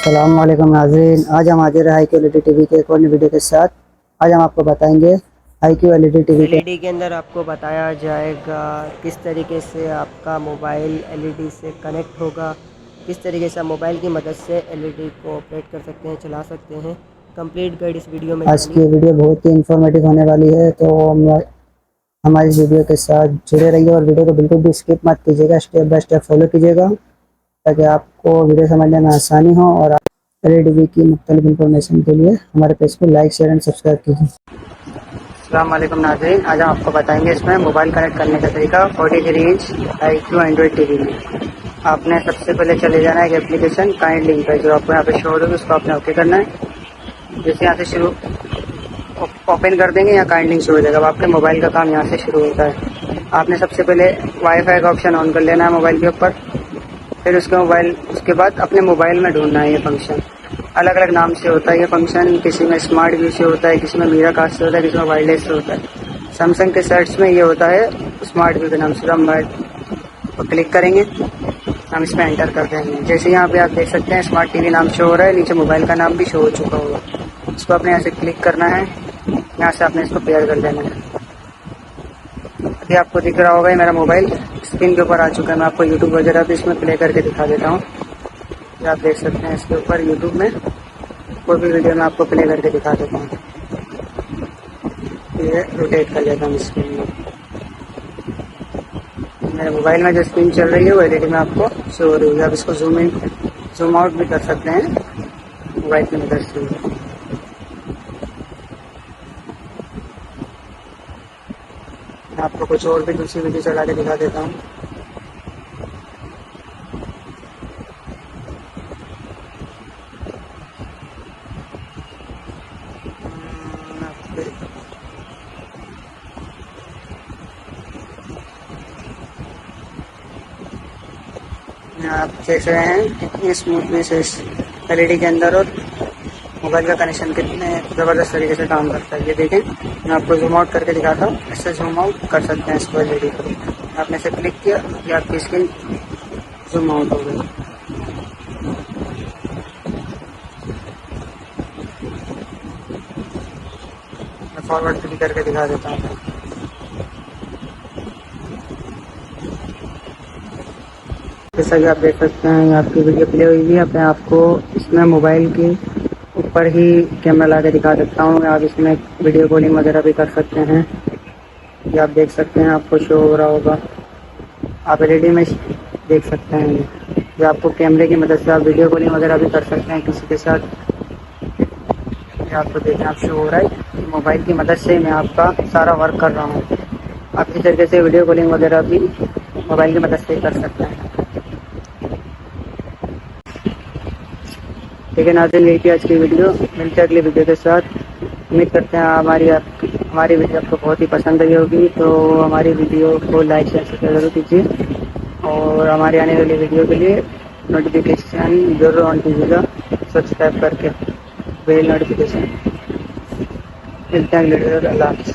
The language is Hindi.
अस्सलाम वालेकुम नाज़रीन। आज हम हाजिर हैं IQ LED टीवी के एक और नई वीडियो के साथ। आज हम आपको बताएंगे IQ LED टीवी के एलईडी के अंदर आपको बताया जाएगा किस तरीके से आपका मोबाइल एलईडी से कनेक्ट होगा, किस तरीके से आप मोबाइल की मदद से एलईडी को ऑपरेट कर सकते हैं, चला सकते हैं। कंप्लीट गाइड इस वीडियो में आज जानिए। की वीडियो बहुत ही इंफॉर्मेटिव होने वाली है, तो हमारी इस वीडियो के साथ जुड़े रहिए और वीडियो को बिल्कुल भी स्किप मत कीजिएगा, स्टेप बाय स्टेप फॉलो कीजिएगा ताकि आपको वीडियो समझने में आसानी हो। और LED की मुख्तलिफ इंफॉर्मेशन के लिए हमारे पेज को लाइक, शेयर एंड सब्सक्राइब कीजिए। अस्सलाम वालेकुम नाज़रीन। आज हम आपको बताएंगे इसमें मोबाइल कनेक्ट करने का तरीका 43 इंच IQ एंड्रॉइड टीवी में। आपने सबसे पहले चले जाना है एक एप्लीकेशन काइंड लिंक पे, जो आपको यहाँ पे शो होगी, उसको आपने ओके करना है। जैसे यहाँ से शुरू ओपन कर देंगे, यहाँ काइंड लिंक शुरू हो जाएगा। अब आपके मोबाइल का काम यहाँ से शुरू होता है। आपने सबसे पहले वाईफाई का ऑप्शन ऑन कर लेना है मोबाइल के ऊपर। फिर उसके बाद अपने मोबाइल में ढूंढना है ये फंक्शन। अलग अलग नाम से होता है ये फंक्शन, किसी में स्मार्ट व्यू से होता है, किसी में मीरा कास्ट से होता है, किसी में वायरलेस से होता है। सैमसंग के सर्च में ये होता है स्मार्ट व्यू के नाम से। हम पर क्लिक करेंगे, हम इसमें एंटर कर देंगे। जैसे यहाँ पे आप देख सकते हैं स्मार्ट टीवी नाम शो हो रहा है, नीचे मोबाइल का नाम भी शो हो चुका होगा। इसको आपने यहाँ से क्लिक करना है, यहाँ से आपने इसको पेयर कर देना है। अभी आपको दिख रहा होगा ये मेरा मोबाइल स्क्रीन के ऊपर आ चुका है। मैं आपको यूट्यूब वगैरह भी इसमें प्ले करके दिखा देता हूँ। ये आप देख सकते हैं इसके ऊपर यूट्यूब में कोई भी वीडियो में आपको प्ले करके दिखा देता हूँ। ये रोटेट कर लेता हूँ स्क्रीन में। मेरे मोबाइल में जो स्क्रीन चल रही है वो LED में आपको शो हो रही है। आप इसको जूम इन जूम आउट भी कर सकते हैं मोबाइल की मदद से। मैं आपको कुछ और भी दूसरी वीडियो चला के दिखा देता हूँ। आप देख रहे हैं कितनी स्मूथनेस है इस LED के अंदर, और मोबाइल का कनेक्शन कितने ज़बरदस्त तरीके से काम करता है। ये देखें, मैं आपको जूम आउट करके दिखाता हूँ। इससे जूम आउट कर सकते हैं इसको LED को। आपने इसे क्लिक किया कि आपकी स्क्रीन जूम आउट हो गई। मैं फॉरवर्ड क्लिक करके दिखा देता हूँ। जैसा कि आप देख सकते हैं आपकी वीडियो प्ले हुई है। मैं आपको इसमें मोबाइल के ऊपर ही कैमरा ला के दिखा सकता हूँ। आप इसमें वीडियो कॉलिंग वगैरह भी कर सकते हैं। ये आप देख सकते हैं, आपको शो हो रहा होगा, आप LED में देख सकते हैं। ये आपको कैमरे की मदद से आप वीडियो कॉलिंग वगैरह भी कर सकते हैं किसी के साथ। ये आपको देखें, आप शो हो रहा है मोबाइल की मदद से मैं आपका सारा वर्क कर रहा हूँ। आप इस तरीके से वीडियो कॉलिंग वगैरह भी मोबाइल की मदद से ही कर सकते हैं। ठीक है नाज़रीन, यही थी आज की वीडियो। मिलते हैं अगली वीडियो के साथ। उम्मीद करते हैं हमारी वीडियो आपको बहुत ही पसंद आई होगी। तो हमारी वीडियो को लाइक शेयर सब्सक्राइब जरूर कीजिए, और हमारी आने वाली वीडियो के लिए नोटिफिकेशन जरूर ऑन कीजिएगा, सब्सक्राइब करके बेल नोटिफिकेशन। मिलते हैं अगली वीडियो। अल्लाह हाफ़िज़।